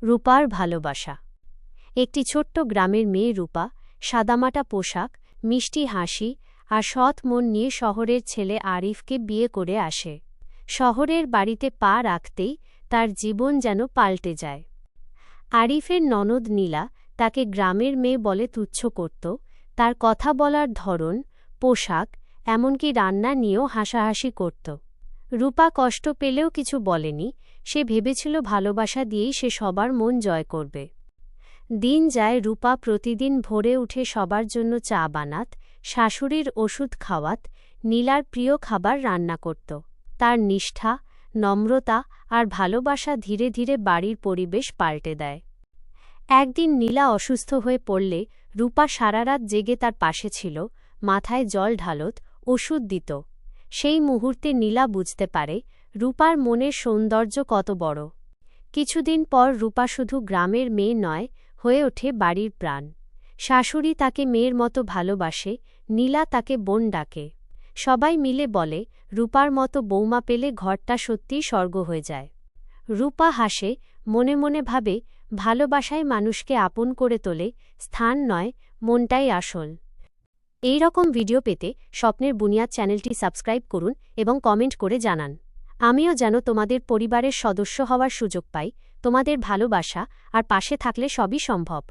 রূপার ভালোবাসা। একটি ছোট্ট গ্রামের মেয়ে রূপা সাদামাটা পোশাক, মিষ্টি হাসি আর সৎ মন নিয়ে শহরের ছেলে আরিফকে বিয়ে করে আসে। শহরের বাড়িতে পা রাখতেই তার জীবন যেন পাল্টে যায়। আরিফের ননদ নীলা তাকে গ্রামের মেয়ে বলে তুচ্ছ করত। তার কথা বলার ধরন, পোশাক, এমনকি রান্না নিয়েও হাসাহাসি করত। রূপা কষ্ট পেলেও কিছু বলেনি। সে ভেবেছিল ভালোবাসা দিয়েই সে সবার মন জয় করবে। দিন যায়, রূপা প্রতিদিন ভোরে উঠে সবার জন্য চা বানাত, শাশুড়ির ওষুধ খাওয়াত, নীলার প্রিয় খাবার রান্না করত। তার নিষ্ঠা, নম্রতা আর ভালোবাসা ধীরে ধীরে বাড়ির পরিবেশ পাল্টে দেয়। একদিন নীলা অসুস্থ হয়ে পড়লে রূপা সারারাত জেগে তার পাশে ছিল, মাথায় জল ঢালত, ওষুধ দিত। সেই মুহূর্তে নীলা বুঝতে পারে রূপার মনের সৌন্দর্য কত বড়। কিছুদিন পর রূপা শুধু গ্রামের মেয়ে নয়, হয়ে ওঠে বাড়ির প্রাণ। শাশুড়ি তাকে মেয়ের মতো ভালোবাসে, নীলা তাকে বোন ডাকে। সবাই মিলে বলে, রূপার মতো বৌমা পেলে ঘরটা সত্যিই স্বর্গ হয়ে যায়। রূপা হাসে, মনে মনে ভাবে, ভালোবাসায় মানুষকে আপন করে তোলে, স্থান নয়, মনটাই আসল। এই রকম ভিডিও পেতে স্বপ্নের বুনিয়াদ চ্যানেলটি সাবস্ক্রাইব করুন এবং কমেন্ট করে জানান। আমিও যেন তোমাদের পরিবারের সদস্য হওয়ার সুযোগ পাই। তোমাদের ভালোবাসা আর পাশে থাকলে সবই সম্ভব।